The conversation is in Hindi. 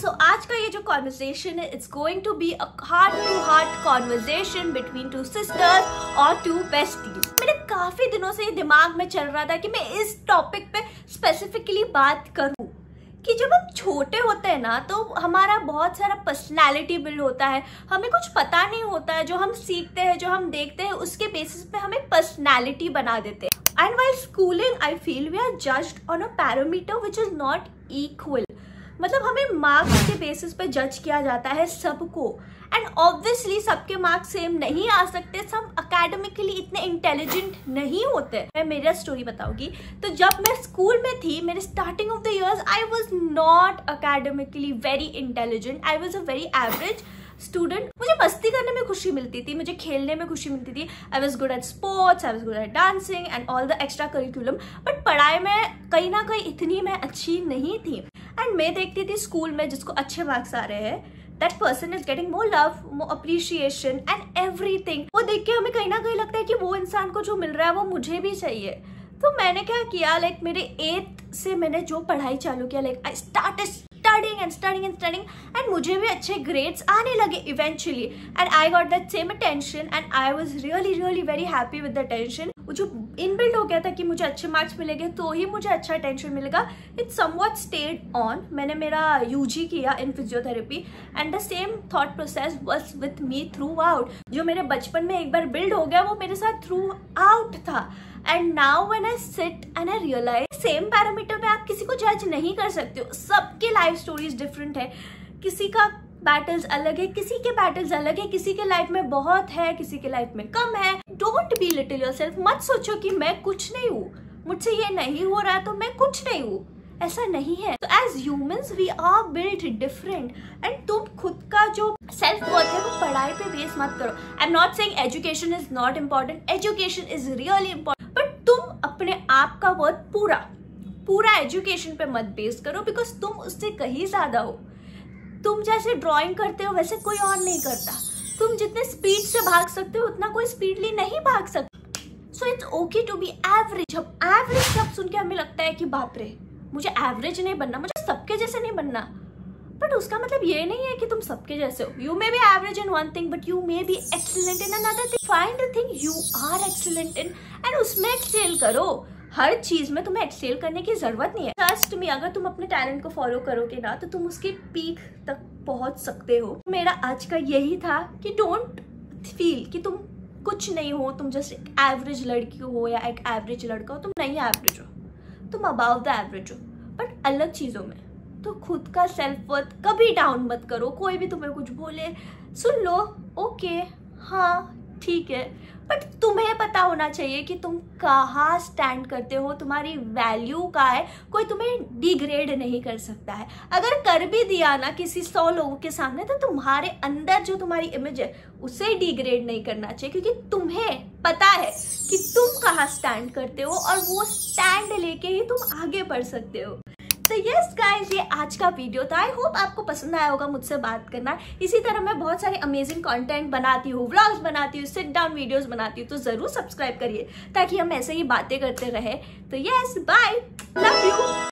आज का ये जो कॉन्वर्सेशन है, it's going to be a heart to heart conversation between two sisters और टू बेस्टीज। मेरे काफी दिनों से ये दिमाग में चल रहा था कि मैं इस टॉपिक पे स्पेसिफिकली बात करूं कि जब हम छोटे होते हैं ना, तो हमारा बहुत सारा पर्सनैलिटी बिल्ड होता है, हमें कुछ पता नहीं होता है, जो हम सीखते हैं, जो हम देखते हैं, उसके बेसिस पे हमें पर्सनैलिटी बना देते हैं। And while schooling, I feel we are judged on a parameter which is not equal. मतलब हमें मार्क्स के बेसिस पे जज किया जाता है सबको, एंड ऑब्वियसली सबके मार्क्स सेम नहीं आ सकते, सब अकेडमिकली इतने इंटेलिजेंट नहीं होते। मैं मेरा स्टोरी बताऊंगी। तो जब मैं स्कूल में थी, मेरे starting of the years, I was not academically very intelligent, I was a very average student. मुझे मस्ती करने में खुशी मिलती थी, मुझे खेलने में खुशी मिलती थी। I was good at sports, I was good at dancing and all the extra curriculum, but पढ़ाई में कहीं ना कहीं इतनी मैं अच्छी नहीं थी। एंड मैं देखती थी स्कूल में जिसको अच्छे मार्क्स आ रहे हैं, that person is getting more love, more appreciation and everything. वो देख के हमें कहीं ना कहीं लगता है कि वो इंसान को जो मिल रहा है वो मुझे भी चाहिए। तो मैंने क्या किया, लाइक मेरे 8th से मैंने जो पढ़ाई चालू किया, like I started studying and मुझे भी अच्छे ग्रेड्स आने लगे eventually, and I got that same attention and I was really very happy with the attention. वो जो इनबिल्ट हो गया था कि मुझे अच्छे मार्क्स मिलेंगे तो ही मुझे अच्छा अटेंशन मिलेगा, इट समवॉट स्टेड ऑन। मैंने मेरा यूजी किया इन physiotherapy and the same thought process was with me through out. जो मेरे बचपन में एक बार बिल्ड हो गया वो मेरे साथ थ्रू आउट था। And now when I sit and I realize, same parameter पे आप किसी को जज नहीं कर सकते हो, सबके लाइफ स्टोरीज डिफरेंट है, किसी का बैटल्स अलग है, किसी के बैटल्स अलग है, किसी के लाइफ में बहुत है, किसी के लाइफ में कम है। डोंट बी लिटिल योरसेल्फ, मत सोचो कि मैं कुछ नहीं हूँ, मुझसे ये नहीं हो रहा है तो मैं कुछ नहीं हूँ, ऐसा नहीं है। तो as humans we are built different, and तुम खुद का जो सेल्फ वर्थ है वो पढ़ाई पे बेस मत करो। I am not saying education is not important, education is really important, but तुम अपने आप का वर्थ पूरा एजुकेशन पे मत बेस करो, बिकॉज तुम उससे कहीं ज्यादा हो। तुम जैसे ड्राइंग करते हो वैसे कोई और नहीं करता, तुम जितने स्पीड से भाग सकते हो उतना कोई स्पीडली नहीं भाग सकता। So it's okay to be average. जब एवरेज शब्द सुन के हमें लगता है कि बाप रे, मुझे एवरेज नहीं बनना, मुझे सबके जैसे नहीं बनना, बट उसका मतलब ये नहीं है कि तुम सबके जैसे हो। You may be average in one thing but you may be excellent in another thing. Find the thing you are excellent in and उसमें एक्सेल करो। हर चीज में तुम्हें एक्सेल करने की जरूरत नहीं है। ट्रस्ट मी, अगर तुम अपने टैलेंट को फॉलो करोगे ना तो तुम उसके पीक तक पहुंच सकते हो। मेरा आज का यही था कि डोंट फील कि तुम कुछ नहीं हो, तुम जस्ट एक एवरेज लड़की हो या एक एवरेज लड़का हो। तुम नहीं एवरेज हो, तुम अबाउट द एवरेज हो, बट अलग चीजों में। तो खुद का सेल्फ वर्थ कभी डाउन मत करो। कोई भी तुम्हें कुछ बोले सुन लो, ओके हाँ ठीक है, बट तुम्हें पता होना चाहिए कि तुम कहाँ स्टैंड करते हो, तुम्हारी वैल्यू का है। कोई तुम्हें डिग्रेड नहीं कर सकता है। अगर कर भी दिया ना किसी 100 लोगों के सामने, तो तुम्हारे अंदर जो तुम्हारी इमेज है उसे डिग्रेड नहीं करना चाहिए, क्योंकि तुम्हें पता है कि तुम कहाँ स्टैंड करते हो और वो स्टैंड लेके ही तुम आगे बढ़ सकते हो। तो यस गाइज, ये आज का वीडियो था। आई होप आपको पसंद आया होगा मुझसे बात करना। इसी तरह मैं बहुत सारे अमेजिंग कंटेंट बनाती हूँ, व्लॉग्स बनाती हूँ, सिट डाउन वीडियोस बनाती हूँ, तो जरूर सब्सक्राइब करिए ताकि हम ऐसे ही बातें करते रहे। तो यस, बाय, लव यू।